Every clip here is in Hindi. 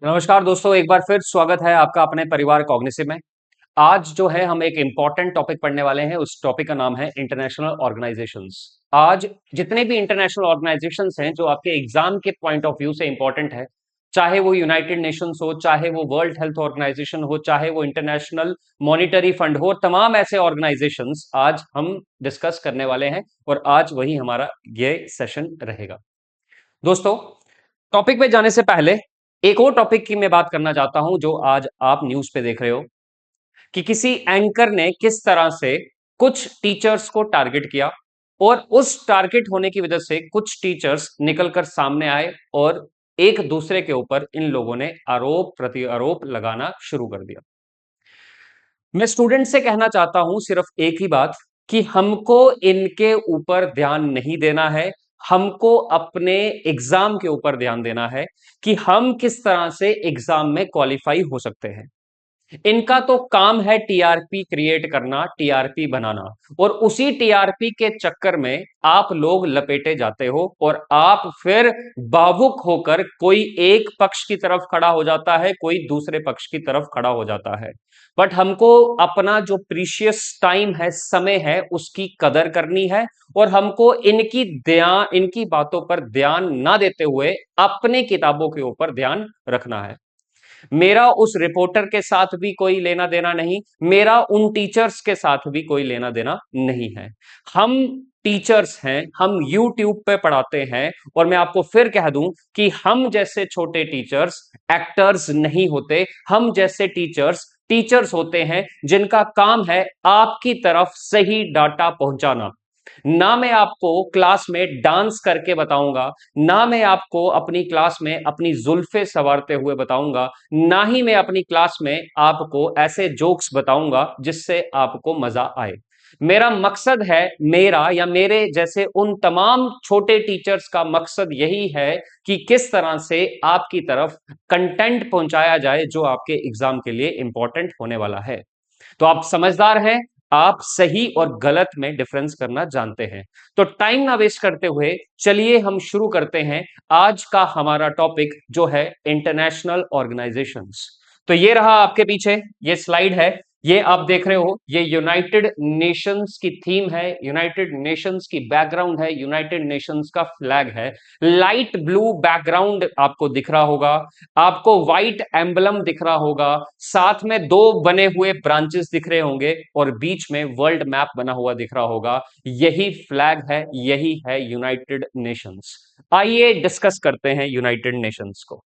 नमस्कार दोस्तों, एक बार फिर स्वागत है आपका अपने परिवार कॉग्निसिव में। आज जो है हम एक इंपॉर्टेंट टॉपिक पढ़ने वाले हैं। उस टॉपिक का नाम है इंटरनेशनल ऑर्गेनाइजेशंस। आज जितने भी इंटरनेशनल ऑर्गेनाइजेशंस हैं जो आपके एग्जाम के पॉइंट ऑफ व्यू से इंपॉर्टेंट है, चाहे वो यूनाइटेड नेशंस हो, चाहे वो वर्ल्ड हेल्थ ऑर्गेनाइजेशन हो, चाहे वो इंटरनेशनल मॉनिटरी फंड हो, तमाम ऐसे ऑर्गेनाइजेशंस आज हम डिस्कस करने वाले हैं और आज वही हमारा ये सेशन रहेगा। दोस्तों, टॉपिक पे जाने से पहले एक और टॉपिक की मैं बात करना चाहता हूं जो आज आप न्यूज पे देख रहे हो कि किसी एंकर ने किस तरह से कुछ टीचर्स को टारगेट किया और उस टारगेट होने की वजह से कुछ टीचर्स निकलकर सामने आए और एक दूसरे के ऊपर इन लोगों ने आरोप प्रति आरोप लगाना शुरू कर दिया। मैं स्टूडेंट से कहना चाहता हूं सिर्फ एक ही बात कि हमको इनके ऊपर ध्यान नहीं देना है। हमको अपने एग्जाम के ऊपर ध्यान देना है कि हम किस तरह से एग्जाम में क्वालिफाई हो सकते हैं। इनका तो काम है टीआरपी क्रिएट करना, टीआरपी बनाना, और उसी टीआरपी के चक्कर में आप लोग लपेटे जाते हो और आप फिर भावुक होकर कोई एक पक्ष की तरफ खड़ा हो जाता है, कोई दूसरे पक्ष की तरफ खड़ा हो जाता है। बट हमको अपना जो प्रीशियस टाइम है, समय है, उसकी कदर करनी है और हमको इनकी बातों पर ध्यान ना देते हुए अपने किताबों के ऊपर ध्यान रखना है। मेरा उस रिपोर्टर के साथ भी कोई लेना देना नहीं, मेरा उन टीचर्स के साथ भी कोई लेना देना नहीं है। हम टीचर्स हैं, हम यूट्यूब पे पढ़ाते हैं और मैं आपको फिर कह दूं कि हम जैसे छोटे टीचर्स एक्टर्स नहीं होते। हम जैसे टीचर्स टीचर्स होते हैं जिनका काम है आपकी तरफ सही डाटा पहुंचाना। ना मैं आपको क्लास में डांस करके बताऊंगा, ना मैं आपको अपनी क्लास में अपनी जुल्फे संवारते हुए बताऊंगा, ना ही मैं अपनी क्लास में आपको ऐसे जोक्स बताऊंगा जिससे आपको मजा आए। मेरा मकसद है, मेरा या मेरे जैसे उन तमाम छोटे टीचर्स का मकसद यही है कि किस तरह से आपकी तरफ कंटेंट पहुंचाया जाए जो आपके एग्जाम के लिए इंपॉर्टेंट होने वाला है। तो आप समझदार हैं, आप सही और गलत में डिफरेंस करना जानते हैं। तो टाइम ना वेस्ट करते हुए चलिए हम शुरू करते हैं आज का हमारा टॉपिक जो है इंटरनेशनल ऑर्गेनाइजेशंस। तो ये रहा आपके पीछे, ये स्लाइड है, ये आप देख रहे हो, ये यूनाइटेड नेशंस की थीम है, यूनाइटेड नेशंस की बैकग्राउंड है, यूनाइटेड नेशंस का फ्लैग है। लाइट ब्लू बैकग्राउंड आपको दिख रहा होगा, आपको व्हाइट एम्बलम दिख रहा होगा, साथ में दो बने हुए ब्रांचेस दिख रहे होंगे और बीच में वर्ल्ड मैप बना हुआ दिख रहा होगा। यही फ्लैग है, यही है यूनाइटेड नेशंस। आइए डिस्कस करते हैं यूनाइटेड नेशंस को।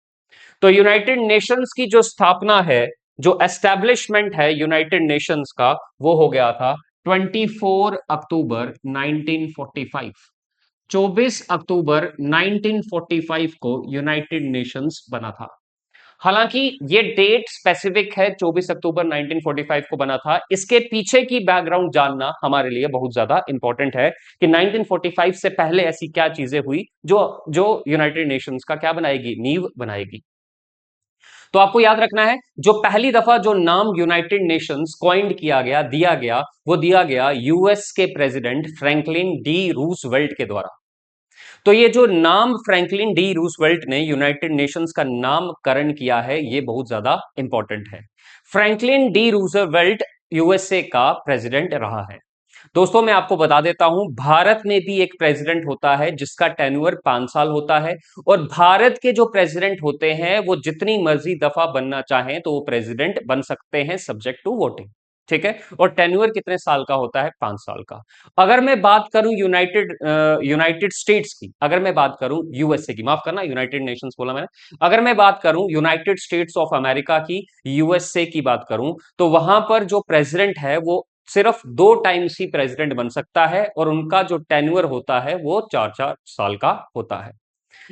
तो यूनाइटेड नेशंस की जो स्थापना है, जो एस्टेब्लिशमेंट है यूनाइटेड नेशंस का, वो हो गया था 24 अक्टूबर 1945। 24 अक्टूबर 1945 को यूनाइटेड नेशंस बना था। हालांकि ये डेट स्पेसिफिक है, 24 अक्टूबर 1945 को बना था। इसके पीछे की बैकग्राउंड जानना हमारे लिए बहुत ज्यादा इंपॉर्टेंट है कि 1945 से पहले ऐसी क्या चीजें हुई जो जो यूनाइटेड नेशंस का क्या बनाएगी, नींव बनाएगी। तो आपको याद रखना है, जो पहली दफा जो नाम यूनाइटेड नेशंस कॉइंड किया गया, दिया गया, वो दिया गया यूएस के प्रेसिडेंट फ्रैंकलिन डी रूजवेल्ट के द्वारा। तो ये जो नाम फ्रैंकलिन डी रूजवेल्ट ने यूनाइटेड नेशंस का नामकरण किया है, ये बहुत ज्यादा इंपॉर्टेंट है। फ्रैंकलिन डी रूजवेल्ट यूएसए का प्रेसिडेंट रहा है। दोस्तों, मैं आपको बता देता हूं, भारत में भी एक प्रेसिडेंट होता है जिसका टेन्योर 5 साल होता है और भारत के जो प्रेसिडेंट होते हैं वो जितनी मर्जी दफा बनना चाहें तो वो प्रेसिडेंट बन सकते हैं, सब्जेक्ट टू वोटिंग। ठीक है, और टेन्योर कितने साल का होता है? 5 साल का। अगर मैं बात करूं यूनाइटेड स्टेट्स की, अगर मैं बात करूं यूएसए की, माफ करना यूनाइटेड नेशंस बोला मैंने, अगर मैं बात करूं यूनाइटेड स्टेट्स ऑफ अमेरिका की, यूएसए की बात करूं, तो वहां पर जो प्रेसिडेंट है वो सिर्फ 2 टाइम्स ही प्रेसिडेंट बन सकता है और उनका जो टेन्योर होता है वो 4-4 साल का होता है।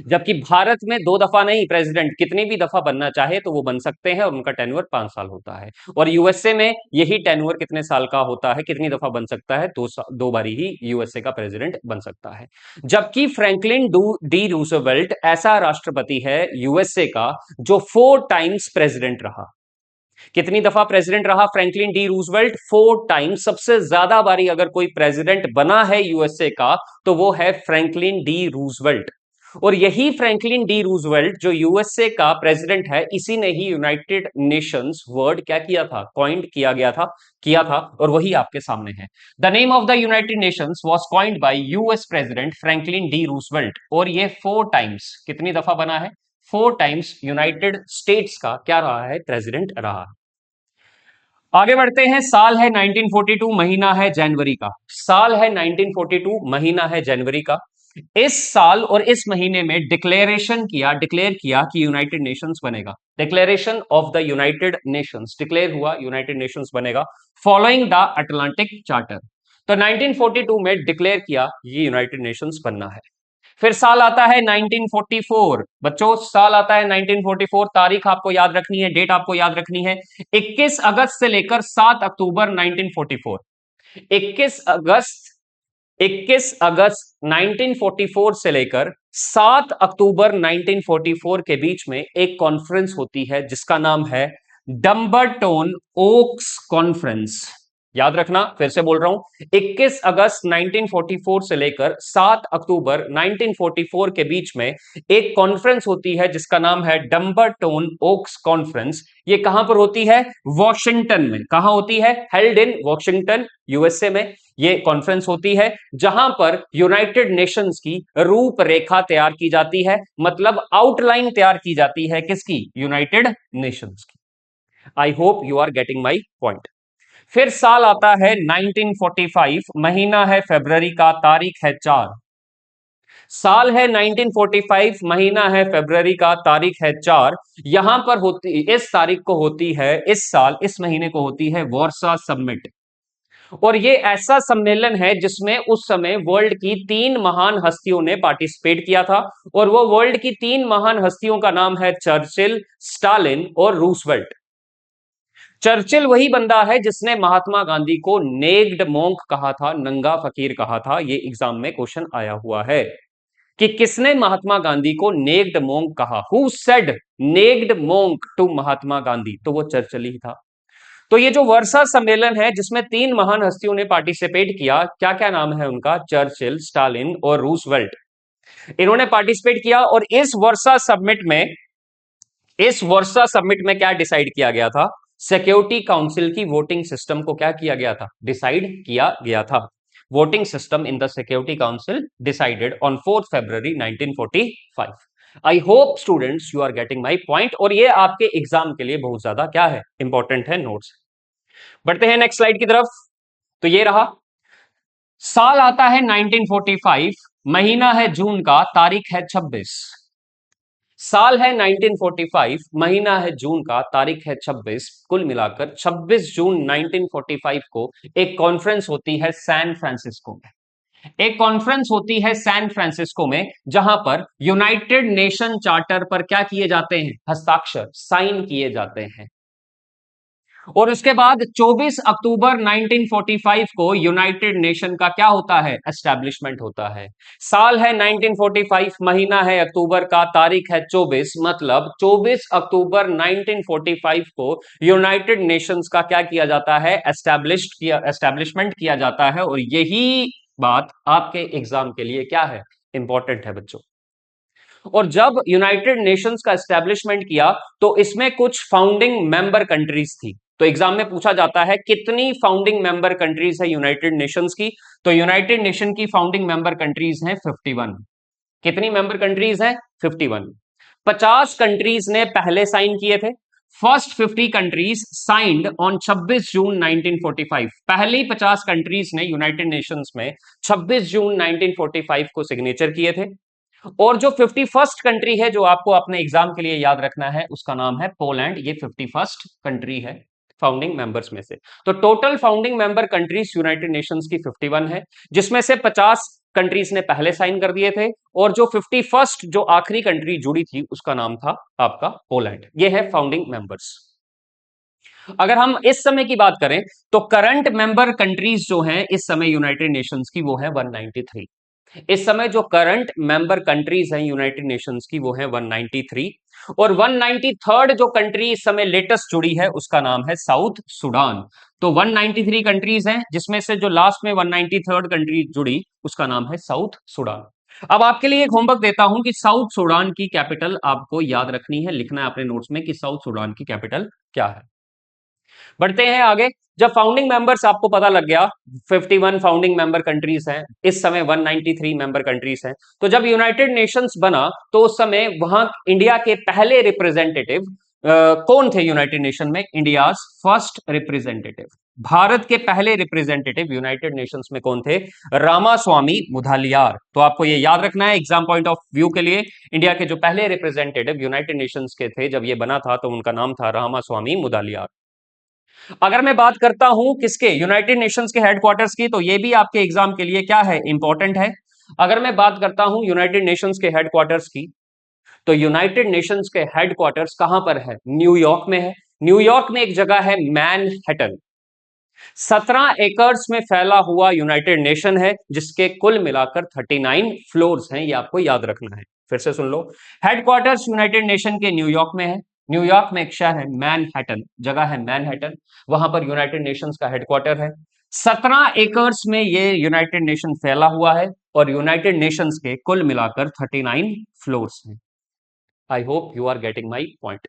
जबकि भारत में 2 दफा नहीं, प्रेसिडेंट कितनी भी दफा बनना चाहे तो वो बन सकते हैं और उनका टेन्योर 5 साल होता है। और यूएसए में यही टेन्योर कितने साल का होता है, कितनी दफा बन सकता है? दो बारी ही यूएसए का प्रेसिडेंट बन सकता है। जबकि फ्रैंकलिन डी रूजवेल्ट ऐसा राष्ट्रपति है यूएसए का जो 4 टाइम्स प्रेसिडेंट रहा। कितनी दफा प्रेसिडेंट रहा फ्रैंकलिन डी रूजवेल्ट? 4 टाइम्स। सबसे ज्यादा बारी अगर कोई प्रेसिडेंट बना है यूएसए का तो वो है फ्रैंकलिन डी रूजवेल्ट। और यही फ्रैंकलिन डी रूजवेल्ट जो यूएसए का प्रेसिडेंट है, इसी ने ही यूनाइटेड नेशंस वर्ड क्या किया था, कॉइंड किया था और वही आपके सामने है। The name of the United Nations was coined by US president Franklin D Roosevelt, और ये 4 टाइम्स, कितनी दफा बना है, 4 टाइम्स यूनाइटेड स्टेट्स का क्या रहा है, प्रेसिडेंट रहा है। आगे बढ़ते हैं। साल है 1942, महीना है जनवरी का। साल है 1942, महीना है जनवरी का। इस साल और इस महीने में डिक्लेयर किया कि यूनाइटेड नेशंस बनेगा। Declaration of the United Nations, declare हुआ यूनाइटेड नेशंस बनेगा फॉलोइंग द अटलांटिक चार्टर। तो 1942 में डिक्लेयर किया ये यूनाइटेड नेशंस बनना है। फिर साल आता है 1944, बच्चों साल आता है 1944, तारीख आपको याद रखनी है, डेट आपको याद रखनी है, 21 अगस्त से लेकर 7 अक्टूबर 1944। 21 अगस्त 21 अगस्त 1944 से लेकर 7 अक्टूबर 1944 के बीच में एक कॉन्फ्रेंस होती है जिसका नाम है डंबरटोन ओक्स कॉन्फ्रेंस। याद रखना, फिर से बोल रहा हूं, 21 अगस्त 1944 से लेकर 7 अक्टूबर 1944 के बीच में एक कॉन्फ्रेंस होती है जिसका नाम है डंबरटोन ओक्स कॉन्फ्रेंस। ये कहां पर होती है, वॉशिंगटन में। कहां होती है, हेल्ड इन वॉशिंगटन, यूएसए में ये कॉन्फ्रेंस होती है, जहां पर यूनाइटेड नेशंस की रूपरेखा तैयार की जाती है, मतलब आउटलाइन तैयार की जाती है, किसकी, यूनाइटेड नेशंस की। I hope you are getting my point. फिर साल आता है 1945, महीना है फरवरी का, तारीख है 4। साल है 1945, महीना है फरवरी का, तारीख है 4। यहां पर होती, इस तारीख को होती है, इस साल इस महीने को होती है वार्सा समिट। और ये ऐसा सम्मेलन है जिसमें उस समय वर्ल्ड की 3 महान हस्तियों ने पार्टिसिपेट किया था, और वो वर्ल्ड की 3 महान हस्तियों का नाम है चर्चिल, स्टालिन और रूसवेल्ट। चर्चिल वही बंदा है जिसने महात्मा गांधी को नेक्ड मोंक कहा था, नंगा फकीर कहा था। ये एग्जाम में क्वेश्चन आया हुआ है कि किसने महात्मा गांधी को नेक्ड मोंक कहा, who said naked monk to Mahatma Gandhi, तो वो चर्चिल ही था। तो ये जो वर्सा सम्मेलन है जिसमें 3 महान हस्तियों ने पार्टिसिपेट किया, क्या क्या नाम है उनका, चर्चिल, स्टालिन और रूसवेल्ट, इन्होंने पार्टिसिपेट किया। और इस वर्सा समिट में क्या डिसाइड किया गया था, सिक्योरिटी काउंसिल की वोटिंग सिस्टम को क्या किया गया था, डिसाइड किया गया था। Voting system in the security council decided on 4 फरवरी 1945। I hope students you are getting my point, और ये आपके एग्जाम के लिए बहुत ज्यादा क्या है, इंपॉर्टेंट है, नोट्स। बढ़ते हैं नेक्स्ट स्लाइड की तरफ। तो ये रहा, साल आता है 1945, महीना है जून का, तारीख है 26। साल है 1945, महीना है जून का, तारीख है 26। कुल मिलाकर 26 जून 1945 को एक कॉन्फ्रेंस होती है सैन फ्रांसिस्को में। एक कॉन्फ्रेंस होती है सैन फ्रांसिस्को में, जहां पर यूनाइटेड नेशन चार्टर पर क्या किए जाते हैं, हस्ताक्षर, साइन किए जाते हैं। और उसके बाद 24 अक्टूबर 1945 को यूनाइटेड नेशन का क्या होता है, एस्टैब्लिशमेंट होता है। साल है 1945, महीना है अक्टूबर का, तारीख है 24, मतलब 24 अक्टूबर 1945 को यूनाइटेड नेशंस का क्या किया जाता है, एस्टैब्लिशमेंट किया जाता है। और यही बात आपके एग्जाम के लिए क्या है, इंपॉर्टेंट है बच्चों। और जब यूनाइटेड नेशंस का एस्टेब्लिशमेंट किया तो इसमें कुछ फाउंडिंग मेंबर कंट्रीज थी। तो एग्जाम में पूछा जाता है कितनी फाउंडिंग मेंबर कंट्रीज है यूनाइटेड नेशंस की, तो यूनाइटेड नेशन की फाउंडिंग मेंबर कंट्रीज हैं 51। कितनी मेंबर कंट्रीज हैं, 51। 50 कंट्रीज ने पहले साइन किए थे। फर्स्ट 50 कंट्रीज साइंड ऑन 26 जून 1945। पहली 50 कंट्रीज ने यूनाइटेड नेशंस में 26 जून 1945 को सिग्नेचर किए थे। और जो 51st कंट्री है जो आपको अपने एग्जाम के लिए याद रखना है, उसका नाम है पोलैंड। ये 51st कंट्री है फाउंडिंग मेंबर्स में से। तो total founding member countries United Nations की 51 है, जिसमें से 50 कंट्रीज ने पहले साइन कर दिए थे, और जो 51st जो आखिरी कंट्री जुड़ी थी उसका नाम था आपका पोलैंड। ये है फाउंडिंग मेंबर्स। अगर हम इस समय की बात करें तो करंट मेंबर कंट्रीज जो हैं इस समय यूनाइटेड नेशंस की, वो है 193। इस समय जो करंट मेंबर कंट्रीज हैं यूनाइटेड नेशंस की, वो है 193। और 193rd जो कंट्री इस समय लेटेस्ट जुड़ी है उसका नाम है साउथ सुडान। तो 193 कंट्रीज हैं, जिसमें से जो लास्ट में 193rd कंट्री जुड़ी उसका नाम है साउथ सुडान। अब आपके लिए एक होमवर्क देता हूं कि साउथ सूडान की कैपिटल आपको याद रखनी है, लिखना है अपने नोट्स में कि साउथ सूडान की कैपिटल क्या है। बढ़ते हैं आगे। जब फाउंडिंग मेंबर्स आपको पता लग गया, 51 फाउंडिंग मेंबर कंट्रीज हैं, इस समय 193 मेंबर कंट्रीज हैं। तो जब यूनाइटेड नेशंस बना तो उस समय वहां इंडिया के पहले रिप्रेजेंटेटिव कौन थे यूनाइटेड नेशन में? इंडियाज फर्स्ट रिप्रेजेंटेटिव, भारत के पहले रिप्रेजेंटेटिव यूनाइटेड नेशंस में कौन थे? रामास्वामी मुदालियार। तो आपको ये याद रखना है एग्जाम पॉइंट ऑफ व्यू के लिए। इंडिया के जो पहले रिप्रेजेंटेटिव यूनाइटेड नेशंस के थे जब ये बना था तो उनका नाम था रामास्वामी मुदालियार। अगर मैं बात करता हूं किसके, यूनाइटेड नेशंस के हेडक्वार्टर्स की, तो ये भी आपके एग्जाम के लिए क्या है? इंपॉर्टेंट है। अगर मैं बात करता हूं यूनाइटेड नेशंस के हेडक्वार्टर्स की, तो यूनाइटेड नेशंस के हेडक्वार्टर्स कहां पर है? न्यूयॉर्क में है। न्यूयॉर्क में एक जगह है मैनहट्टन। 17 एकर्स में फैला हुआ यूनाइटेड नेशन है जिसके कुल मिलाकर 39 फ्लोर्स हैं, ये आपको याद रखना है। फिर से सुन लो, हेडक्वार्टर्स यूनाइटेड नेशन के न्यूयॉर्क में है। न्यूयॉर्क में एक शहर है मैनहट्टन, जगह है मैनहट्टन, वहां पर यूनाइटेड नेशंस का हेडक्वार्टर है। 17 एकर्स में ये यूनाइटेड नेशन फैला हुआ है और यूनाइटेड नेशंस के कुल मिलाकर 39 फ्लोर्स हैं। I hope you are getting my point.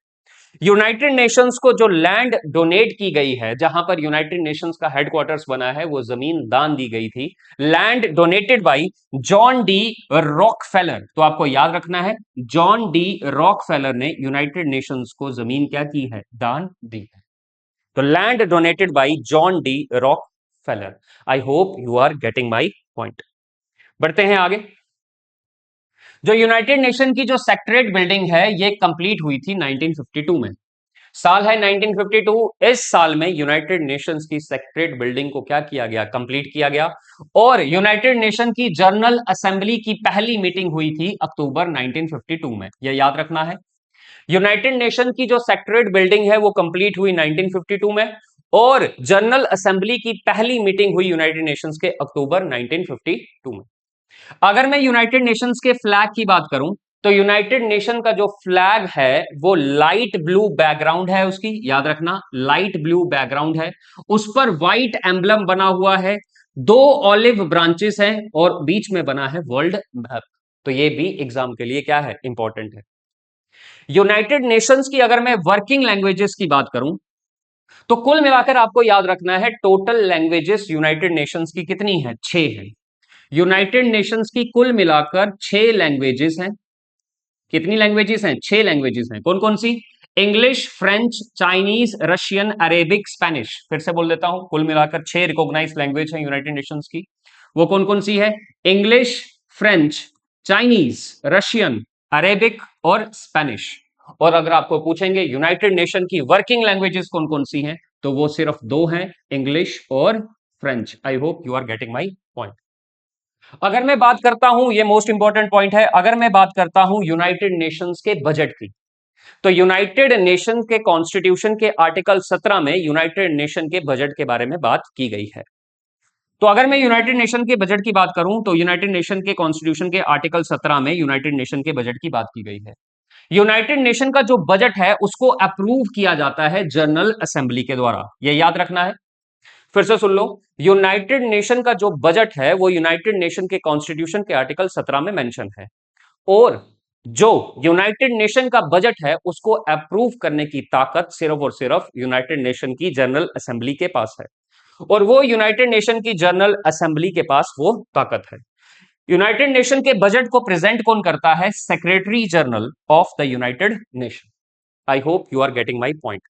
United Nations को जो लैंड डोनेट की गई है, जहां पर यूनाइटेड नेशंस का हेडक्वार्टर्स बना है, वो जमीन दान दी गई थी। Land donated by John D Rockefeller. तो आपको याद रखना है, जॉन डी रॉकफेलर ने यूनाइटेड नेशंस को जमीन क्या की है? दान दी है। तो land donated by John D Rockefeller. I hope you are getting my point. बढ़ते हैं आगे। जो यूनाइटेड नेशन की जो सेक्रेटरीट बिल्डिंग है, ये कंप्लीट हुई थी 1952 में। साल है 1952। इस साल में यूनाइटेड नेशंस की सेक्रेटरीट बिल्डिंग को क्या किया गया? कंप्लीट किया गया। और यूनाइटेड नेशन की जनरल असेंबली की पहली मीटिंग हुई थी अक्टूबर 1952 में, यह याद रखना है। यूनाइटेड नेशन की जो सेक्रेटरीट बिल्डिंग है वो कंप्लीट हुई 1952 में और जनरल असेंबली की पहली मीटिंग हुई यूनाइटेड नेशंस के अक्टूबर 1952 में। अगर मैं यूनाइटेड नेशंस के फ्लैग की बात करूं, तो यूनाइटेड नेशन का जो फ्लैग है वो लाइट ब्लू बैकग्राउंड है उसकी, याद रखना, लाइट ब्लू बैकग्राउंड है, उस पर व्हाइट एम्बलम बना हुआ है, 2 ऑलिव ब्रांचेस हैं और बीच में बना है वर्ल्ड मैप। तो ये भी एग्जाम के लिए क्या है? इंपॉर्टेंट है। यूनाइटेड नेशंस की अगर मैं वर्किंग लैंग्वेजेस की बात करूं, तो कुल मिलाकर आपको याद रखना है टोटल लैंग्वेजेस यूनाइटेड नेशंस की कितनी है? 6 है। यूनाइटेड नेशंस की कुल मिलाकर 6 लैंग्वेजेस हैं। कितनी लैंग्वेजेस हैं? 6 लैंग्वेजेस हैं। कौन कौन सी? English, French, Chinese, Russian, Arabic, Spanish. फिर से बोल देता हूं, कुल मिलाकर 6 रिकॉग्नाइज लैंग्वेज हैं यूनाइटेड नेशंस की। वो कौन कौन सी है? English, French, Chinese, Russian, Arabic और स्पेनिश। और अगर आपको पूछेंगे यूनाइटेड नेशन की वर्किंग लैंग्वेजेस कौन कौन सी हैं, तो वो सिर्फ 2 हैं, इंग्लिश और French. I hope you are getting my point. अगर मैं बात करता हूं, ये मोस्ट इंपॉर्टेंट पॉइंट है, अगर मैं बात करता हूं यूनाइटेड नेशंस के बजट की, तो यूनाइटेड नेशन के कॉन्स्टिट्यूशन के आर्टिकल 17 में यूनाइटेड नेशन के बजट के बारे में बात की गई है। तो अगर मैं यूनाइटेड नेशन के बजट की बात करूं, तो यूनाइटेड नेशन के कॉन्स्टिट्यूशन के आर्टिकल 17 में यूनाइटेड नेशन के बजट की बात की गई है। यूनाइटेड नेशन का जो बजट है उसको अप्रूव किया जाता है जनरल असेंबली के द्वारा, यह याद रखना है। फिर से सुन लो, यूनाइटेड नेशन का जो बजट है वो यूनाइटेड नेशन के कॉन्स्टिट्यूशन के आर्टिकल 17 में मेंशन है और जो यूनाइटेड नेशन का बजट है उसको अप्रूव करने की ताकत सिर्फ और सिर्फ यूनाइटेड नेशन की जनरल असेंबली के पास है और वो यूनाइटेड नेशन की जनरल असेंबली के पास वो ताकत है। यूनाइटेड नेशन के बजट को प्रेजेंट कौन करता है? Secretary general of the United nation. I hope you are getting my point.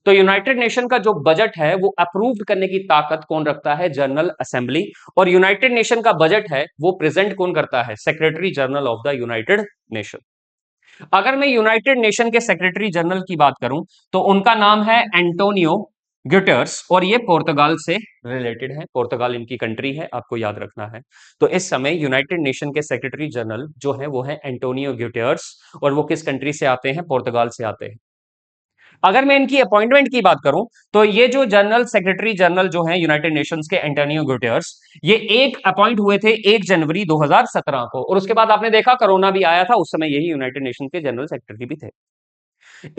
तो यूनाइटेड नेशन का जो बजट है वो अप्रूव करने की ताकत कौन रखता है? General assembly. और यूनाइटेड नेशन का बजट है वो प्रेजेंट कौन करता है? Secretary general of the United nation. अगर मैं यूनाइटेड नेशन के सेक्रेटरी जनरल की बात करूं, तो उनका नाम है एंटोनियो ग्यूटेर्स और ये पुर्तगाल से रिलेटेड है, पुर्तगाल इनकी कंट्री है, आपको याद रखना है। तो इस समय यूनाइटेड नेशन के सेक्रेटरी जनरल जो है वो है एंटोनियो ग्यूटेर्स और वो किस कंट्री से आते हैं? पुर्तगाल से आते हैं। अगर मैं इनकी अपॉइंटमेंट की बात करूं, तो ये जो जनरल सेक्रेटरी जनरल जो है यूनाइटेड नेशंस के एंटोनियो गुटेरस, ये एक अपॉइंट हुए थे 1 जनवरी 2017 को और उसके बाद आपने देखा कोरोना भी आया था, उस समय यही यूनाइटेड नेशन के जनरल सेक्रेटरी भी थे।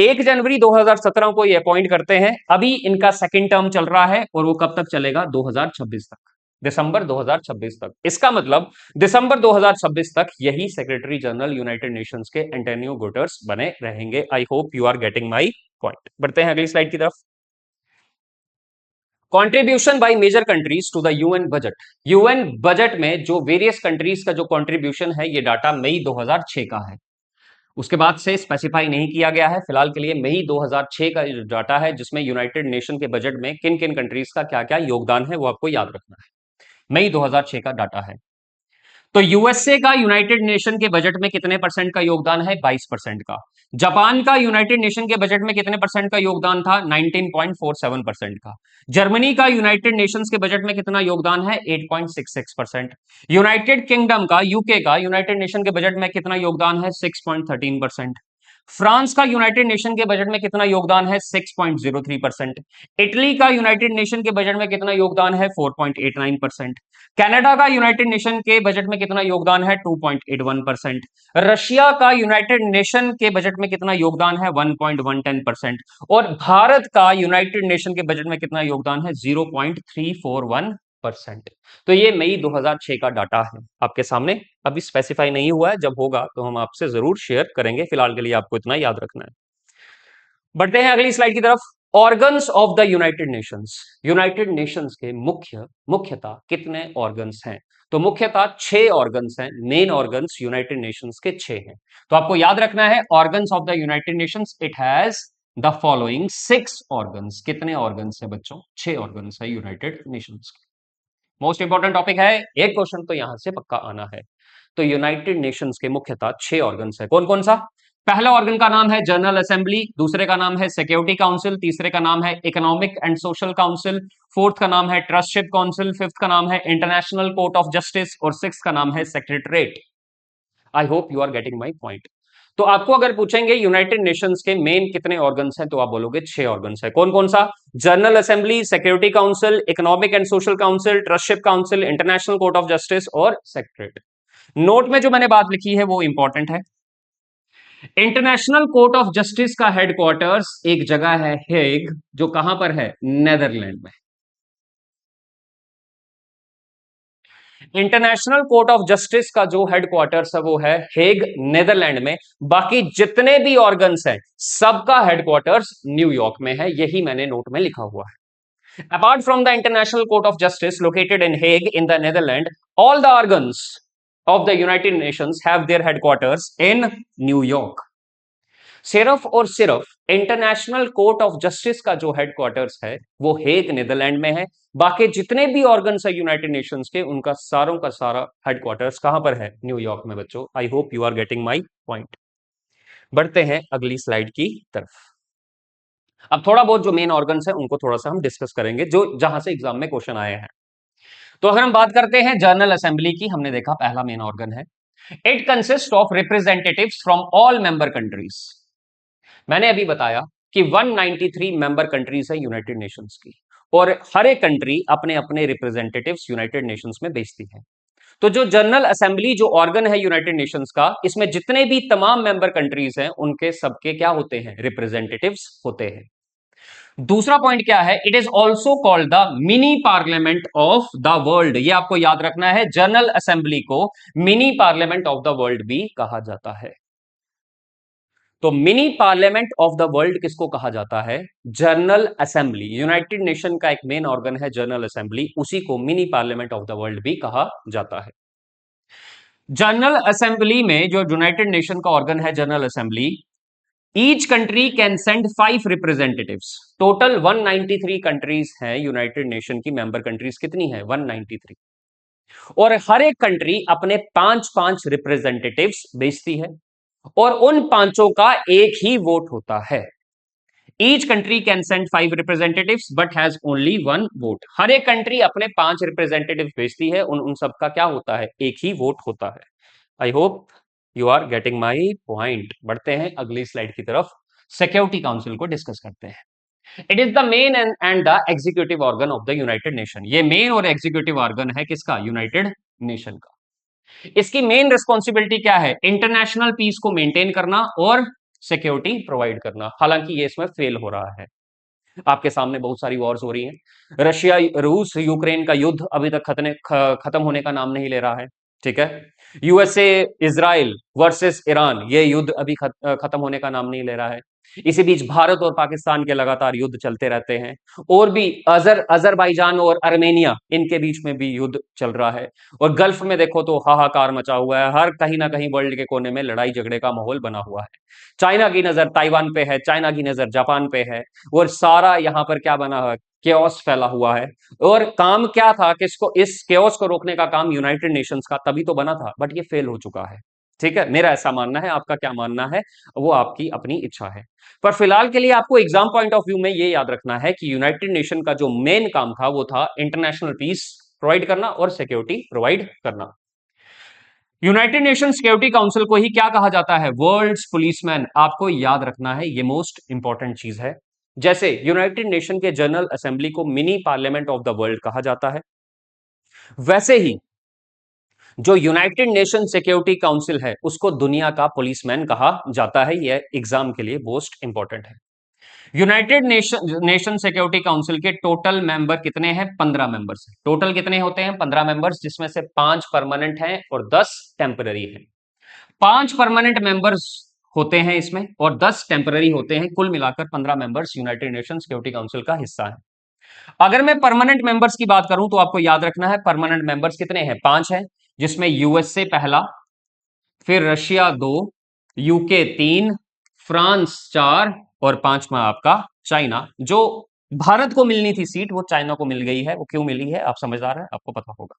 1 जनवरी 2017 को ये अपॉइंट करते हैं। अभी इनका सेकंड टर्म चल रहा है और वो कब तक चलेगा? 2026 तक। दिसंबर 2026 तक। इसका मतलब दिसंबर 2026 तक यही सेक्रेटरी जनरल यूनाइटेड नेशंस के एंटोनियो गुटेरेस बने रहेंगे। I hope you are getting my point. बढ़ते हैं अगली स्लाइड की तरफ। Contribution by major countries to the UN budget. UN budget में जो वेरियस कंट्रीज का जो कंट्रीब्यूशन है, ये डाटा मई 2006 का है। उसके बाद से स्पेसिफाई नहीं किया गया है। फिलहाल के लिए मई 2006 का जो डाटा है, जिसमें यूनाइटेड नेशन के बजट में किन किन कंट्रीज का क्या क्या योगदान है, वो आपको याद रखना है। मई 2006 का डाटा है। तो यूएसए का यूनाइटेड नेशन के बजट में कितने परसेंट का योगदान है? 22% का। जापान का यूनाइटेड नेशन के बजट में कितने परसेंट का योगदान था? 19.47% का। जर्मनी का यूनाइटेड नेशंस के बजट में कितना योगदान है? 8.66%। यूनाइटेड किंगडम का, यूके का यूनाइटेड नेशन के बजट में कितना योगदान है? 6.13%। फ्रांस का यूनाइटेड नेशन के बजट में कितना योगदान है? 6.03%। इटली का यूनाइटेड नेशन के बजट में कितना योगदान है? 4.89%। कनाडा का यूनाइटेड नेशन के बजट में कितना योगदान है? 2.81%। रशिया का यूनाइटेड नेशन के बजट में कितना योगदान है? 1.110%। और भारत का यूनाइटेड नेशन के बजट में कितना योगदान है? 0.341%। तो ये मई 2006 का डाटा है आपके सामने। अभी स्पेसिफाई नहीं हुआ है, जब होगा तो हम आपसे जरूर शेयर करेंगे। फिलहाल के लिए आपको इतना याद रखना है। बढ़ते हैं अगली स्लाइड की तरफ। Organs of the United Nations. United nations के मुख्यतः कितने ऑर्गन्स हैं? तो मुख्यतः 6 ऑर्गन्स हैं। मेन ऑर्गन्स यूनाइटेड नेशंस के 6 हैं। तो आपको याद रखना है, organs of the United Nations, it has the following 6 organs. कितने ऑर्गन्स है बच्चों? 6 ऑर्गन्स है यूनाइटेड नेशंस के। मोस्ट इंपॉर्टेंट टॉपिक है, एक क्वेश्चन तो यहां से पक्का आना है। तो यूनाइटेड नेशंस के मुख्यतः 6 ऑर्गन्स है। कौन कौन सा? पहला ऑर्गन का नाम है जनरल असेंबली, दूसरे का नाम है सिक्योरिटी काउंसिल, तीसरे का नाम है economic and social council, fourth का नाम है ट्रस्टशिप काउंसिल, फिफ्थ का नाम है इंटरनेशनल कोर्ट ऑफ जस्टिस और सिक्स का नाम है secretariat. I hope you are getting my point. तो आपको अगर पूछेंगे यूनाइटेड नेशंस के मेन कितने ऑर्गन्स हैं, तो आप बोलोगे 6 ऑर्गन्स है। कौन कौन सा? General assembly, security council, economic and social council, ट्रस्टशिप council, international court of justice और सेक्रेटरेट। नोट में जो मैंने बात लिखी है वो इंपॉर्टेंट है। इंटरनेशनल कोर्ट ऑफ जस्टिस का हेडक्वार्टर्स एक जगह है हेग, जो कहां पर है? नेदरलैंड में। इंटरनेशनल कोर्ट ऑफ जस्टिस का जो हेडक्वार्टर्स है वो है हेग, नेदरलैंड में। बाकी जितने भी ऑर्गन्स हैं सबका हेडक्वार्टर्स न्यूयॉर्क में है। यही मैंने नोट में लिखा हुआ है। Apart from the international court of justice located in Hague in the Netherland, all the organs of the United Nations have their headquarters in New York. सिर्फ और सिर्फ इंटरनेशनल कोर्ट ऑफ जस्टिस का जो हेडक्वार्टर्स है वो हेग, नीदरलैंड में है। बाकी जितने भी ऑर्गन्स है यूनाइटेड नेशंस के, उनका सारों का सारा हेडक्वार्टर्स कहां पर है? न्यूयॉर्क में बच्चों। I hope you are getting my point. बढ़ते हैं अगली स्लाइड की तरफ। अब थोड़ा बहुत जो मेन ऑर्गन्स है उनको थोड़ा सा हम डिस्कस करेंगे, जो जहां से एग्जाम में क्वेश्चन आए हैं। तो अगर हम बात करते हैं जनरल असेंबली की, हमने देखा पहला मेन ऑर्गन है। It consist of representatives from all member countries. मैंने अभी बताया कि 193 मेंबर कंट्रीज है यूनाइटेड नेशंस की, और हर एक कंट्री अपने अपने रिप्रेजेंटेटिव्स यूनाइटेड नेशंस में भेजती है। तो जो जनरल असेंबली जो ऑर्गन है यूनाइटेड नेशंस का, इसमें जितने भी तमाम मेंबर कंट्रीज हैं उनके सबके क्या होते हैं? रिप्रेजेंटेटिव्स होते हैं। दूसरा पॉइंट क्या है? It is also called the mini parliament of the world. ये आपको याद रखना है, जनरल असेंबली को mini parliament of the world भी कहा जाता है। तो mini parliament of the world किसको कहा जाता है? General assembly. यूनाइटेड नेशन का एक मेन ऑर्गन है जनरल असेंबली, उसी को mini parliament of the world भी कहा जाता है। जनरल असेंबली में जो यूनाइटेड नेशन का ऑर्गन है general assembly, each country can send 5 representatives. Total 193 countries हैं यूनाइटेड नेशन की। मेंबर कंट्रीज कितनी है? 193। और हर एक कंट्री अपने 5-5 रिप्रेजेंटेटिव्स भेजती है, और उन पांचों का एक ही वोट होता है। Each country can send 5 representatives but has only 1 vote. हर एक कंट्री अपने 5 रिप्रेजेंटेटिव भेजती है, उन सबका क्या होता है? एक ही वोट होता है। I hope you are getting my point. बढ़ते हैं अगली स्लाइड की तरफ। सिक्योरिटी काउंसिल को डिस्कस करते हैं। It is the main and the executive organ of the United nation. ये मेन और एग्जीक्यूटिव ऑर्गन है किसका? यूनाइटेड नेशन का। इसकी मेन रिस्पॉन्सिबिलिटी क्या है? इंटरनेशनल पीस को मेंटेन करना और सिक्योरिटी प्रोवाइड करना। हालांकि ये इसमें फेल हो रहा है। आपके सामने बहुत सारी वॉर्स हो रही हैं। रशिया रूस यूक्रेन का युद्ध अभी तक खत्म होने का नाम नहीं ले रहा है। ठीक है। यूएसए इजराइल वर्सेस ईरान, ये युद्ध अभी खत्म होने का नाम नहीं ले रहा है। इसी बीच भारत और पाकिस्तान के लगातार युद्ध चलते रहते हैं। और भी अजरबैजान और अर्मेनिया, इनके बीच में भी युद्ध चल रहा है। और गल्फ में देखो तो हाहाकार मचा हुआ है, हर कहीं ना कहीं वर्ल्ड के कोने में लड़ाई झगड़े का माहौल बना हुआ है। चाइना की नजर ताइवान पे है, चाइना की नजर जापान पे है। और सारा यहां पर क्या बना है, केओस फैला हुआ है। और काम क्या था कि इसको, इस केओस को रोकने का काम यूनाइटेड नेशंस का तभी तो बना था, बट ये फेल हो चुका है। ठीक है, मेरा ऐसा मानना है, आपका क्या मानना है वो आपकी अपनी इच्छा है। पर फिलहाल के लिए आपको एग्जाम पॉइंट ऑफ व्यू में ये याद रखना है कि यूनाइटेड नेशन का जो मेन काम था वो था इंटरनेशनल पीस प्रोवाइड करना और सिक्योरिटी प्रोवाइड करना। यूनाइटेड नेशन सिक्योरिटी काउंसिल को ही क्या कहा जाता है, वर्ल्ड्स पुलिसमैन। आपको याद रखना है, ये मोस्ट इंपॉर्टेंट चीज है। जैसे यूनाइटेड नेशन के जनरल असेंबली को mini parliament of the world कहा जाता है, वैसे ही जो यूनाइटेड नेशन सिक्योरिटी काउंसिल है उसको दुनिया का पुलिसमैन कहा जाता है। यह एग्जाम के लिए मोस्ट इंपॉर्टेंट है। यूनाइटेड नेशन सिक्योरिटी काउंसिल के टोटल मेंबर कितने हैं, 15 मेंबर्स हैं। टोटल कितने होते हैं, 15 मेंबर्स, जिसमें से 5 परमानेंट हैं और 10 टेम्पररी हैं। 5 परमानेंट मेंबर्स होते हैं इसमें और 10 टेम्पररी होते हैं। कुल मिलाकर 15 members United nation security council का हिस्सा है। अगर मैं परमानेंट मेंबर्स की बात करूं तो आपको याद रखना है परमानेंट मेंबर्स कितने हैं, 5 हैं, जिसमें यूएसए पहला, फिर रशिया 2, यूके 3, फ्रांस 4 और पांचवा आपका चाइना। जो भारत को मिलनी थी सीट वो चाइना को मिल गई है। वो क्यों मिली है आप समझदार है, आपको पता होगा।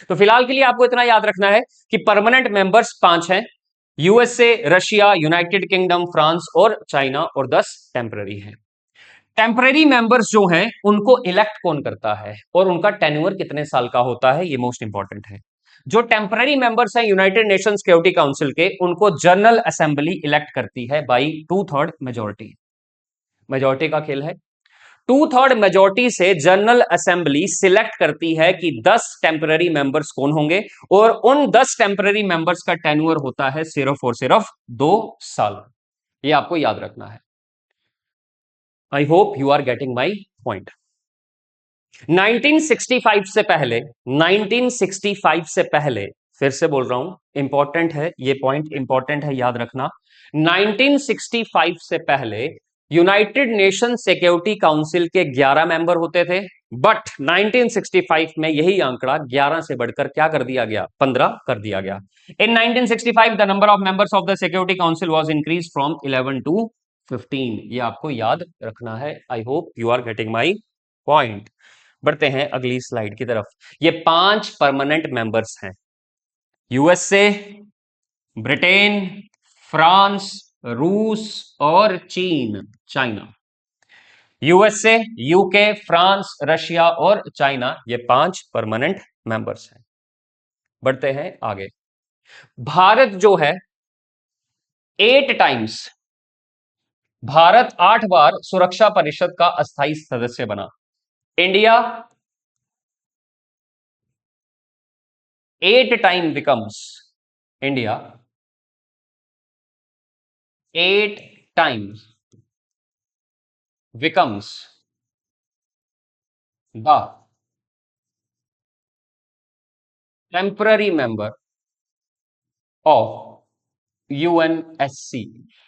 तो फिलहाल के लिए आपको इतना याद रखना है कि परमानेंट मेंबर्स 5 हैं, USA, Russia, United kingdom, France और चाइना, और 10 टेम्पररी हैं। टेम्पररी मेंबर्स जो हैं उनको इलेक्ट कौन करता है और उनका टेन्योर कितने साल का होता है, ये मोस्ट इंपॉर्टेंट है। जो टेम्पररी मेंबर्स हैं यूनाइटेड नेशन सिक्योरिटी काउंसिल के, उनको जनरल असेंबली इलेक्ट करती है बाई 2/3 मेजोरिटी। मेजोरिटी का खेल है। 2/3 मेजोरिटी से जनरल असेंबली सिलेक्ट करती है कि 10 टेम्पररी मेंबर्स कौन होंगे, और उन 10 टेम्पररी मेंबर्स का टेन्योर होता है सिर्फ और सिर्फ 2 साल। ये आपको याद रखना है। I hope you are getting my point. 1965 से पहले, 1965 से पहले, फिर से बोल रहा हूं, इंपॉर्टेंट है ये पॉइंट, इंपॉर्टेंट है, याद रखना। 1965 से पहले यूनाइटेड नेशन सिक्योरिटी काउंसिल के 11 मेंबर होते थे, बट 1965 में यही आंकड़ा 11 से बढ़कर क्या कर दिया गया, 15 कर दिया गया। In 1965 the number of members of the security council was increase from 11 to 15। ये आपको याद रखना है। I hope you are getting my point. बढ़ते हैं अगली स्लाइड की तरफ। ये 5 परमानेंट मेंबर्स हैं, यूएसए, ब्रिटेन, फ्रांस, रूस और चीन, China. USA, UK, France, Russia और चाइना, ये 5 परमानेंट मेंबर्स हैं। बढ़ते हैं आगे। भारत जो है 8 टाइम्स, भारत 8 बार सुरक्षा परिषद का अस्थायी सदस्य बना। India 8 time becomes, India 8 times becomes the temporary member of UNSC.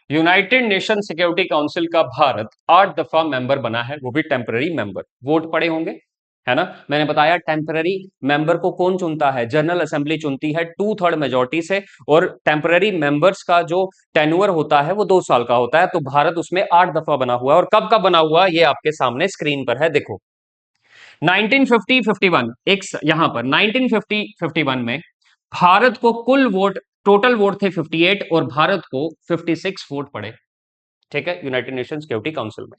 United nation security council का भारत 8 दफा मेंबर बना है, वो भी टेम्पररी मेंबर। वोट पड़े होंगे, है ना। मैंने बताया टेम्पररी मेंबर को कौन चुनता है, जनरल असेंबली चुनती है 2/3 मेजोरिटी से। और टेम्पररी मेंबर्स का जो टेन्योर होता है वो 2 साल का होता है। तो भारत उसमें 8 दफा बना हुआ है। और कब कब बना हुआ ये आपके सामने स्क्रीन पर है, देखो। 1950-51, एक यहां पर 1950-51 में भारत को कुल वोट, टोटल वोट थे 58 और भारत को 56 वोट पड़े। ठीक है, यूनाइटेड नेशन सिक्योरिटी काउंसिल में।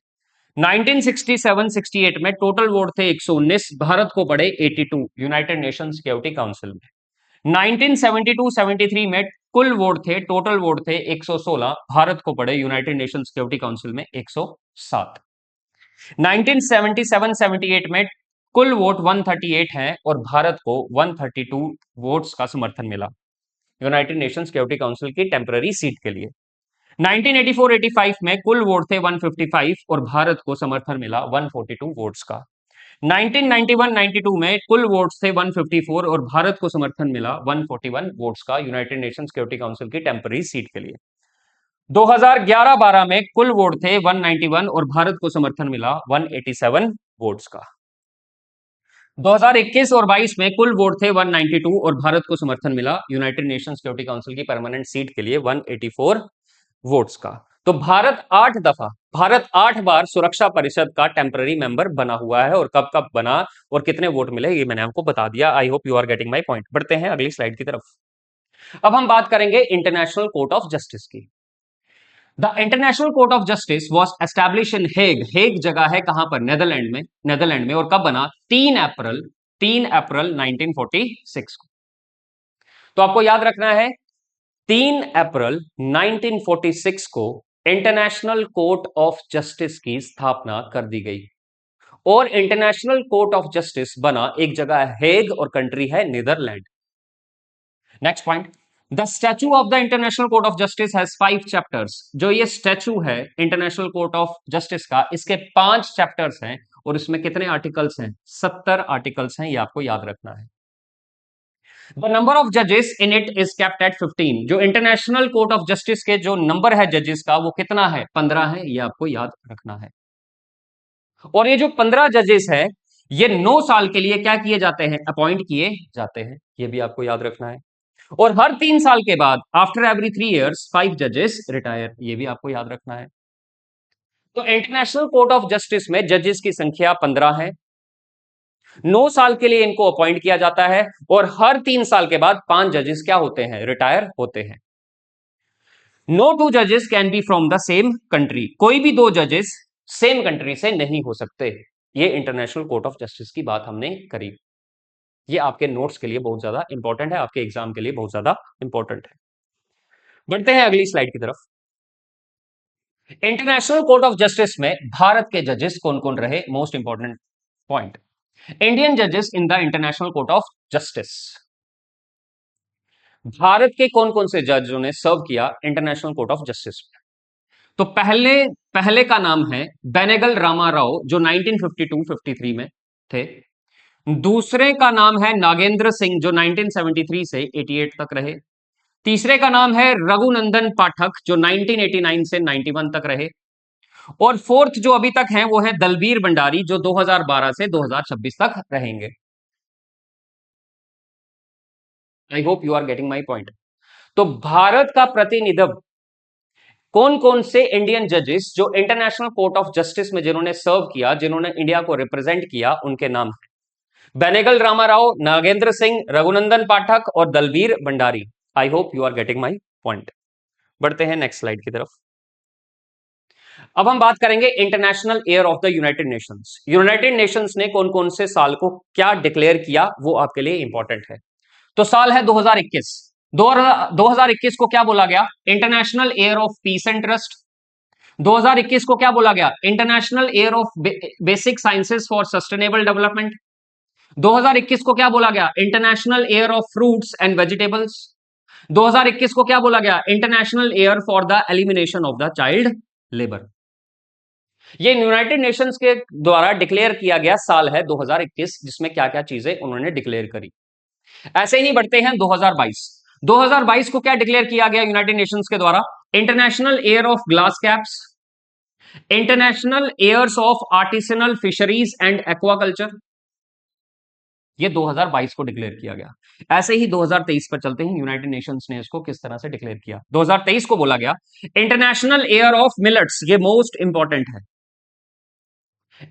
1967-68 में टोटल वोट थे 119, भारत को पड़े 82 यूनाइटेड नेशन सिक्योरिटी काउंसिल में। 1972-73 में कुल वोट थे, टोटल वोट थे 116, भारत को पड़े यूनाइटेड नेशन सिक्योरिटी काउंसिल में 107। 1977-78 में कुल वोट 138 हैं और भारत को 132 वोट्स का समर्थन मिला यूनाइटेड नेशन सिक्योरिटी काउंसिल की टेम्पररी सीट के लिए। 1984-85 में कुल वोट थे 155 और भारत को समर्थन मिला 142 वोट्स का। 1991-92 में कुल वोट्स थे 154 और भारत को समर्थन मिला 141 वोट्स का यूनाइटेड नेशन सिक्योरिटी काउंसिल की टेम्पररी सीट के लिए। 2011-12 में कुल वोट थे 191 और भारत को समर्थन मिला 187 वोट्स का। 2021 और 22 में कुल वोट थे 192 और भारत को समर्थन मिला यूनाइटेड नेशन सिक्योरिटी काउंसिल की परमानेंट सीट के लिए 184 वोट्स का। तो भारत 8 बार सुरक्षा परिषद का टेम्पररी मेंबर बना हुआ है और कब कब बना और कितने वोट मिले ये मैंने आपको बता दिया। I hope you are getting my point. बढ़ते हैं अगली स्लाइड की तरफ। अब हम बात करेंगे इंटरनेशनल कोर्ट ऑफ जस्टिस की। The international court of justice was establish in Hague. Hague जगह है कहां पर? नेदरलैंड में। और कब बना? 3 अप्रैल 1946 को। तो आपको याद रखना है 3 अप्रैल 1946 को इंटरनेशनल कोर्ट ऑफ जस्टिस की स्थापना कर दी गई और इंटरनेशनल कोर्ट ऑफ जस्टिस बना एक जगह हेग और कंट्री है Netherland. Next point, the statue of the international court of justice has 5 chapters. जो ये स्टैचू है इंटरनेशनल कोर्ट ऑफ जस्टिस का, इसके 5 चैप्टर्स हैं और इसमें कितने आर्टिकल्स हैं? 70 आर्टिकल्स हैं, ये आपको याद रखना है। द नंबर ऑफ जजेस in it is kept at 15। जो इंटरनेशनल कोर्ट ऑफ जस्टिस के जो नंबर है जजेस का वो कितना है? 15 है, ये आपको याद रखना है। और ये जो 15 जजेस है ये 9 साल के लिए क्या किए जाते हैं? अपॉइंट किए जाते हैं, ये भी आपको याद रखना है। और हर 3 साल के बाद आफ्टर एवरी 3 इयर्स 5 जजेस रिटायर, ये भी आपको याद रखना है। तो इंटरनेशनल कोर्ट ऑफ जस्टिस में जजेस की संख्या 15 है। 9 साल के लिए इनको अपॉइंट किया जाता है और हर 3 साल के बाद 5 जजेस क्या होते हैं? रिटायर होते हैं। नो 2 जजेस can be from the same country. कोई भी 2 जजेस सेम कंट्री से नहीं हो सकते। ये इंटरनेशनल कोर्ट ऑफ जस्टिस की बात हमने करी। ये आपके नोट्स के लिए बहुत ज्यादा इंपॉर्टेंट है, आपके एग्जाम के लिए बहुत ज्यादा इंपॉर्टेंट है। बढ़ते हैं अगली स्लाइड की तरफ। इंटरनेशनल कोर्ट ऑफ जस्टिस में भारत के जजेस कौन कौन रहे? मोस्ट इंपॉर्टेंट पॉइंट, इंडियन जजेस in the international court of justice. Bharat के कौन कौन से जजों ने सर्व किया इंटरनेशनल कोर्ट ऑफ जस्टिस में? तो पहले का नाम है बेनेगल रामा राव जो 1952-53 में थे। दूसरे का नाम है नागेंद्र सिंह जो 1973 से 88 तक रहे। तीसरे का नाम है रघुनंदन पाठक जो 1989 से 91 तक रहे। और फोर्थ जो अभी तक है वो है दलबीर भंडारी जो 2012 से 2026 तक रहेंगे। I hope you are getting my point. तो भारत का प्रतिनिधित्व कौन कौन से इंडियन जजेस जो इंटरनेशनल कोर्ट ऑफ जस्टिस में जिन्होंने सर्व किया, जिन्होंने इंडिया को रिप्रेजेंट किया, उनके नाम है बेनेगल रामाराव, नागेंद्र सिंह, रघुनंदन पाठक और Dalbir Bhandari. I hope you are getting my point. बढ़ते हैं नेक्स्ट स्लाइड की तरफ। अब हम बात करेंगे international year of the United Nations. United Nations ने कौन कौन से साल को क्या डिक्लेयर किया वो आपके लिए इंपॉर्टेंट है। तो साल है 2021। 2021 को क्या बोला गया? International year of peace and trust. 2021 को क्या बोला गया? International year of basic sciences for sustainable development. 2021 को क्या बोला गया? International year of fruits and vegetables. 2021 को क्या बोला गया? International year for the elimination of the child labour. ये यूनाइटेड नेशंस के द्वारा डिक्लेयर किया गया साल है 2021 जिसमें क्या क्या चीजें उन्होंने डिक्लेयर करी। ऐसे ही बढ़ते हैं 2022। 2022 को क्या डिक्लेयर किया गया यूनाइटेड नेशंस के द्वारा? International year of glass caps, international years of artisanal fisheries and aquaculture. ये 2022 को डिक्लेयर किया गया। ऐसे ही 2023 पर चलते हैं, यूनाइटेड नेशंस ने इसको किस तरह से डिक्लेयर किया। 2023 को बोला गया इंटरनेशनल ईयर ऑफ मिलेट्स। ये मोस्ट इंपॉर्टेंट है।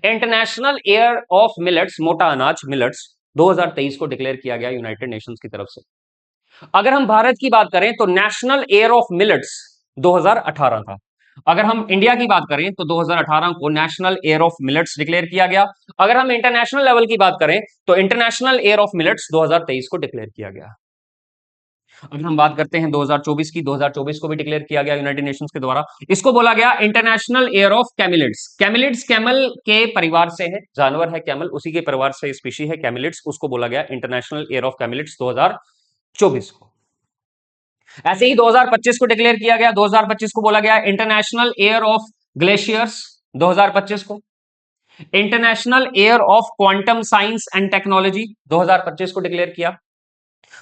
इंटरनेशनल ईयर ऑफ मिलेट्स, मोटा अनाज मिलेट्स, 2023 को डिक्लेयर किया गया यूनाइटेड नेशंस की तरफ से। अगर हम भारत की बात करें तो नेशनल ईयर ऑफ मिलेट्स 2018 था। अगर हम इंडिया की बात करें तो 2018 को national year of millets declare किया गया। अगर हम इंटरनेशनल लेवल की बात करें तो इंटरनेशनल ईयर ऑफ मिलेट्स 2023 को डिक्लेयर किया गया। अगर हम बात करते हैं 2024 की, 2024 को भी डिक्लेयर किया गया यूनाइटेड नेशंस के द्वारा। इसको बोला गया इंटरनेशनल ईयर ऑफ कैमिलिड्स। कैमिलिड्स कैमल के परिवार से है, जानवर है कैमल, उसी के परिवार से स्पीशी है कैमिलिड्स, उसको बोला गया इंटरनेशनल ईयर ऑफ कैमिलिड्स 2024 को। ऐसे ही 2025 को डिक्लेयर किया गया, 2025 को बोला गया इंटरनेशनल ईयर ऑफ ग्लेशियर्स, 2025 को international year of quantum science and technology 2025 को डिक्लेयर किया,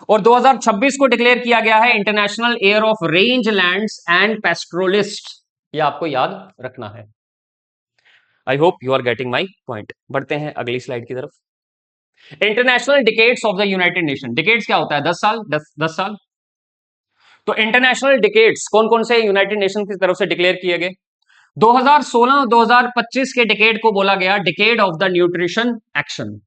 और 2026 को डिक्लेयर किया गया है international year of range lands and pastoralist. ये आपको याद रखना है। I hope you are getting my point. बढ़ते हैं अगली स्लाइड की तरफ। International decades of the United Nation. Decades क्या होता है? 10 साल, 10 साल। तो इंटरनेशनल डिकेड्स कौन कौन से यूनाइटेड नेशन की तरफ से डिक्लेयर किए गए? 2016 2025 के डिकेड को बोला गया decade of the nutrition action.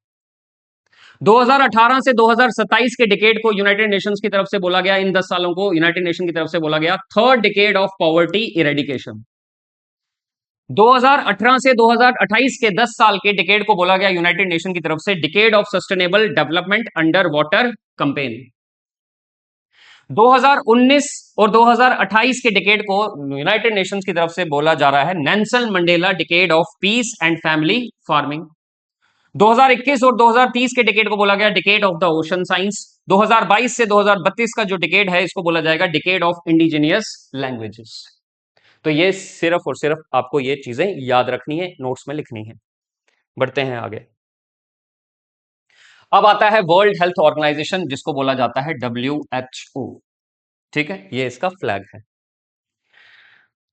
2018 से 2027 के डिकेड को यूनाइटेड नेशंस की तरफ से बोला गया, इन 10 सालों को यूनाइटेड नेशन की तरफ से बोला गया third decade of poverty eradication. 2018 से 2028 के 10 साल के डिकेड को बोला गया यूनाइटेड नेशन की तरफ से decade of sustainable development under water campaign. 2019 और 2028 के डिकेड को यूनाइटेड नेशंस की तरफ से बोला जा रहा है Nelson Mandela decade of peace and family farming. 2021 और 2030 के डिकेड को बोला गया decade of the ocean science. 2022 से 2032 का जो डिकेड है इसको बोला जाएगा डिकेड ऑफ इंडिजिनियस लैंग्वेजेस। तो ये सिर्फ और सिर्फ आपको ये चीजें याद रखनी है, नोट्स में लिखनी है। बढ़ते हैं आगे। अब आता है वर्ल्ड हेल्थ ऑर्गेनाइजेशन, जिसको बोला जाता है WHO। ठीक है, ये इसका फ्लैग है।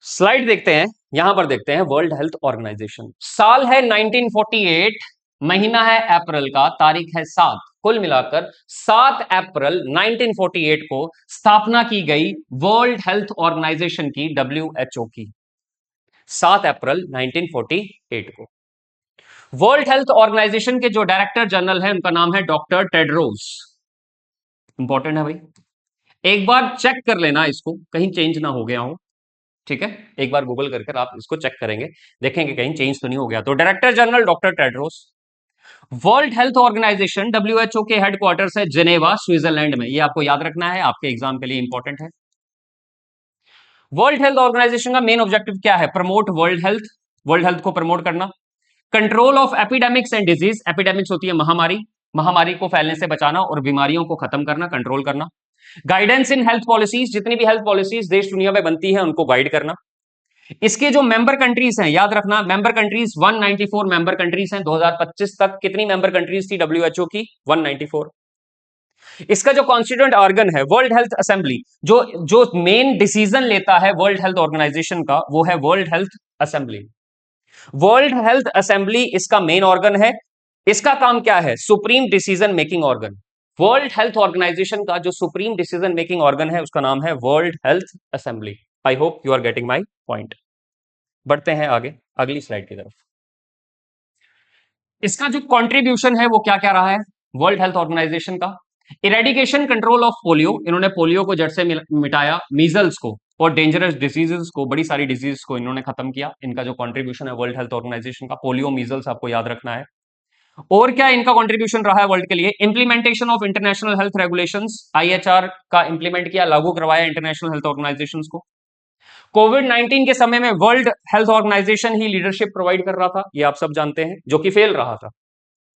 स्लाइड देखते हैं, यहां पर देखते हैं वर्ल्ड हेल्थ ऑर्गेनाइजेशन। साल है 1948, महीना है अप्रैल का, तारीख है 7। कुल मिलाकर 7 अप्रैल 1948 को स्थापना की गई वर्ल्ड हेल्थ ऑर्गेनाइजेशन की, WHO की। 7 अप्रैल 1948 को वर्ल्ड हेल्थ ऑर्गेनाइजेशन के जो डायरेक्टर जनरल है उनका नाम है डॉक्टर टेड्रोस। इंपॉर्टेंट है भाई, एक बार चेक कर लेना इसको, कहीं चेंज ना हो गया हो। ठीक है, एक बार गूगल करके आप इसको चेक करेंगे, देखेंगे कहीं चेंज तो नहीं हो गया। तो director general doctor Tedros. World health organization WHO के हेडक्वार्टर्स है जिनेवा, स्विट्जरलैंड में। ये आपको याद रखना है, आपके एग्जाम के लिए इंपॉर्टेंट है। वर्ल्ड हेल्थ ऑर्गेनाइजेशन का मेन ऑब्जेक्टिव क्या है? Promote world health, world health को प्रमोट करना। Control of epidemics and disease, epidemics होती है महामारी, महामारी को फैलने से बचाना और बीमारियों को खत्म करना, कंट्रोल करना। गाइडेंस इन हेल्थ पॉलिसीज, जितनी भी हेल्थ पॉलिसीज देश दुनिया में बनती है उनको गाइड करना। इसके जो मेंबर कंट्रीज हैं, याद रखना मेंबर कंट्रीज 194 मेंबर कंट्रीज हैं। 2025 तक कितनी मेंबर कंट्रीज थी WHO की? 194। इसका जो कॉन्स्टिट्यूएंट ऑर्गन है वर्ल्ड हेल्थ असेंबली, जो जो मेन डिसीजन लेता है वर्ल्ड हेल्थ ऑर्गेनाइजेशन का, वो है world health assembly. World health assembly इसका मेन ऑर्गन है। इसका काम क्या है? Supreme decision making organ. World health organization का जो सुप्रीम डिसीजन मेकिंग ऑर्गन है उसका नाम है world health assembly. I hope you are getting my point. बढ़ते हैं आगे अगली स्लाइड की तरफ। इसका जो कंट्रीब्यूशन है वो क्या क्या रहा है वर्ल्ड हेल्थ ऑर्गेनाइजेशन का? इरेडिकेशन कंट्रोल ऑफ पोलियो, इन्होंने पोलियो को जड़ से मिटाया। मीजल्स को और डेंजरस डिजीजेस को, बड़ी सारी डिजीज को इन्होंने खत्म किया। इनका जो कंट्रीब्यूशन है वर्ल्ड हेल्थ ऑर्गेनाइजेशन का, पोलियो मीजल्स आपको याद रखना है। और क्या इनका कंट्रीब्यूशन रहा है वर्ल्ड के लिए? Implementation of international health regulations, IHR का इंप्लीमेंट किया, लागू करवाया इंटरनेशनल हेल्थ ऑर्गेनाइजेशंस को। कोविड 19 के समय में वर्ल्ड हेल्थ ऑर्गेनाइजेशन ही लीडरशिप प्रोवाइड कर रहा था, ये आप सब जानते हैं, जो कि फेल रहा था,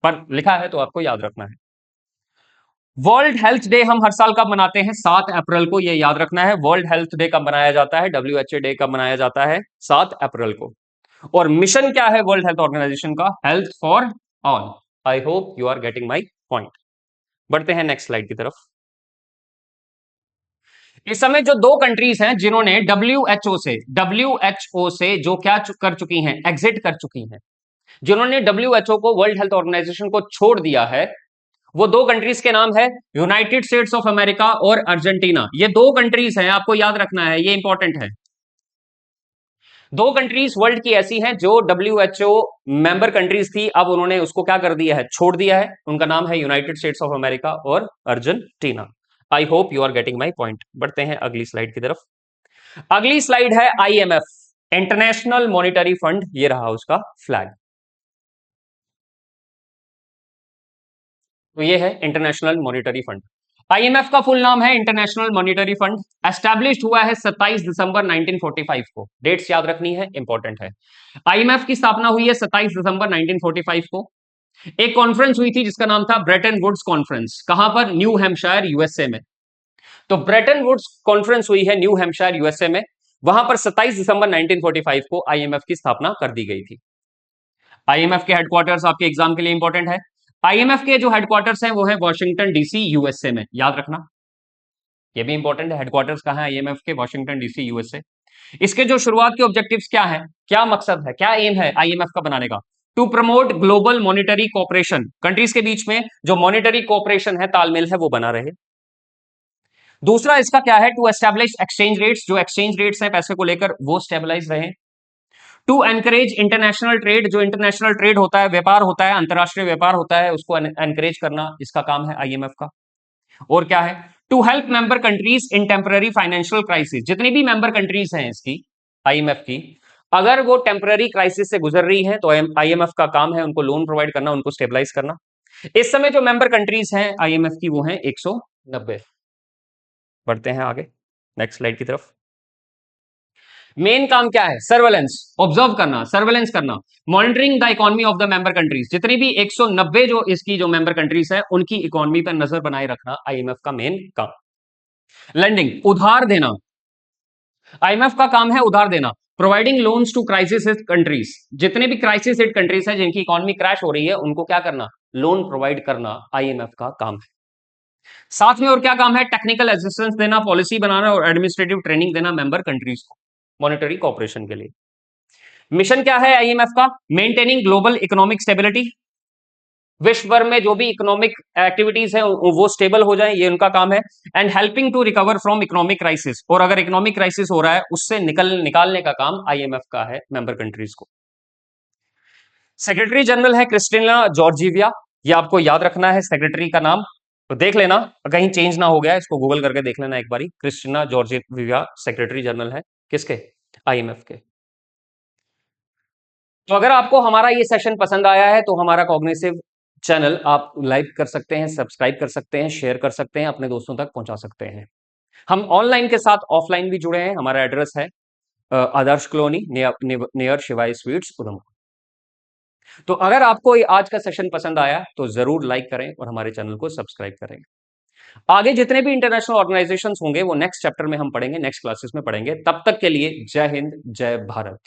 पर लिखा है तो आपको याद रखना है। वर्ल्ड हेल्थ डे हम हर साल कब मनाते हैं? 7 अप्रैल को, ये याद रखना है। वर्ल्ड हेल्थ डे कब मनाया जाता है? WHO डे कब मनाया जाता है? 7 अप्रैल को। और मिशन क्या है वर्ल्ड हेल्थ ऑर्गेनाइजेशन का? Health for all. I hope you are getting my point. बढ़ते हैं नेक्स्ट स्लाइड की तरफ। इस समय जो दो कंट्रीज हैं जिन्होंने WHO से जो क्या कर चुकी हैं, एग्जिट कर चुकी हैं, जिन्होंने WHO को, वर्ल्ड हेल्थ ऑर्गेनाइजेशन को छोड़ दिया है, वो दो कंट्रीज के नाम है यूनाइटेड स्टेट्स ऑफ अमेरिका और अर्जेंटीना। ये दो कंट्रीज हैं, आपको याद रखना है, ये इंपॉर्टेंट है। दो कंट्रीज वर्ल्ड की ऐसी हैं जो WHO मेंबर कंट्रीज थी, अब उन्होंने उसको क्या कर दिया है? छोड़ दिया है। उनका नाम है यूनाइटेड स्टेट्स ऑफ अमेरिका और Argentina. I hope you are getting my point. बढ़ते हैं अगली स्लाइड की तरफ। अगली स्लाइड है IMF, इंटरनेशनल मॉनिटरी फंड, ये रहा उसका फ्लैग। तो ये है इंटरनेशनल मॉनिटरी फंड। IMF का फुल नाम है इंटरनेशनल मॉनिटरी फंड। एस्टैब्लिश्ड हुआ है 27 दिसंबर 1945 को। डेट्स याद रखनी है, इंपॉर्टेंट है। IMF की स्थापना हुई है 27 दिसंबर 1945 को। एक कॉन्फ्रेंस हुई थी जिसका नाम था ब्रेटन वुड्स कॉन्फ्रेंस। कहां पर? न्यू हैम्पशायर, USA में। तो ब्रेटन वुड्स कॉन्फ्रेंस हुई है न्यू हैम्पशायर यूएसए में। वहां पर 27 दिसंबर 1945 को आईएमएफ की स्थापना कर दी गई थी। आईएमएफ के हेडक्वार्टर्स आपके एग्जाम के लिए इंपॉर्टेंट है। आईएमएफ के जो हेडक्वार्टर्स हैं वो है वॉशिंगटन डीसी यूएसए में, याद रखना, ये भी इंपॉर्टेंट है। हेडक्वार्टर्स कहां है आईएमएफ के? Washington DC USA. इसके जो शुरुआत के ऑब्जेक्टिव्स क्या है, क्या मकसद है, क्या एम है आईएमएफ का बनाने का? To promote global monetary cooperation, countries के बीच में जो मॉनिटरी कोऑपरेशन है, तालमेल है, वो बना रहे। दूसरा इसका क्या है? टू एस्टैब्लिश एक्सचेंज रेट्स, जो एक्सचेंज रेट्स हैं पैसे को लेकर वो स्टेबलाइज रहे। टू एनकरेज इंटरनेशनल ट्रेड, जो इंटरनेशनल ट्रेड होता है, व्यापार होता है, अंतरराष्ट्रीय व्यापार होता है, उसको एनकरेज करना इसका काम है आईएमएफ का। और क्या है? To help member countries in temporary financial crisis, जितनी भी मेंबर कंट्रीज हैं इसकी आईएमएफ की, अगर वो टेम्पररी क्राइसिस से गुजर रही हैं तो आईएमएफ का काम है उनको लोन प्रोवाइड करना, उनको स्टेबलाइज करना। इस समय जो मेंबर कंट्रीज हैं आईएमएफ की वो हैं 190। बढ़ते हैं आगे नेक्स्ट स्लाइड की तरफ। मेन काम क्या है? सर्वेलेंस, ऑब्जर्व करना, सर्वेलेंस करना, monitoring the economy of the member countries, जितनी भी 190 जो इसकी जो मेंबर कंट्रीज है उनकी इकोनॉमी पर नजर बनाए रखना आईएमएफ का मेन काम। लेंडिंग, उधार देना, आईएमएफ का काम है उधार देना। Providing loans to crisis countries, जितने भी क्राइसिस हिट कंट्रीज हैं जिनकी इकोनॉमी क्रैश हो रही है उनको क्या करना? लोन प्रोवाइड करना आईएमएफ का काम है। साथ में और क्या काम है? टेक्निकल असिस्टेंस देना, पॉलिसी बनाना और एडमिनिस्ट्रेटिव ट्रेनिंग देना मेंबर कंट्रीज को मॉनिटरी कोऑपरेशन के लिए। मिशन क्या है आईएमएफ का? मेंटेनिंग ग्लोबल इकोनॉमिक स्टेबिलिटी, विश्व भर में जो भी इकोनॉमिक एक्टिविटीज है वो स्टेबल हो जाए, ये उनका काम है। And helping to recover from economic crisis, और अगर इकोनॉमिक क्राइसिस हो रहा है उससे निकालने का काम आईएमएफ का है मेंबर कंट्रीज को। सेक्रेटरी जनरल है क्रिस्टिना जॉर्जिविया, ये आपको याद रखना है सेक्रेटरी का नाम, तो देख लेना कहीं चेंज ना हो गया, इसको गूगल करके देख लेना एक बारी। क्रिस्टिना जॉर्जिविया सेक्रेटरी जनरल है किसके? आईएमएफ के। तो अगर आपको हमारा ये सेशन पसंद आया है तो हमारा कॉग्निटिव चैनल आप लाइक कर सकते हैं, सब्सक्राइब कर सकते हैं, शेयर कर सकते हैं, अपने दोस्तों तक पहुंचा सकते हैं। हम ऑनलाइन के साथ ऑफलाइन भी जुड़े हैं। हमारा एड्रेस है Adarsh colony near Shivai sweets Udhampur. तो अगर आपको ये आज का सेशन पसंद आया तो जरूर लाइक करें और हमारे चैनल को सब्सक्राइब करें। आगे जितने भी इंटरनेशनल ऑर्गेनाइजेशंस होंगे वो नेक्स्ट चैप्टर में हम पढ़ेंगे, नेक्स्ट क्लासेस में पढ़ेंगे। तब तक के लिए जय हिंद, जय भारत।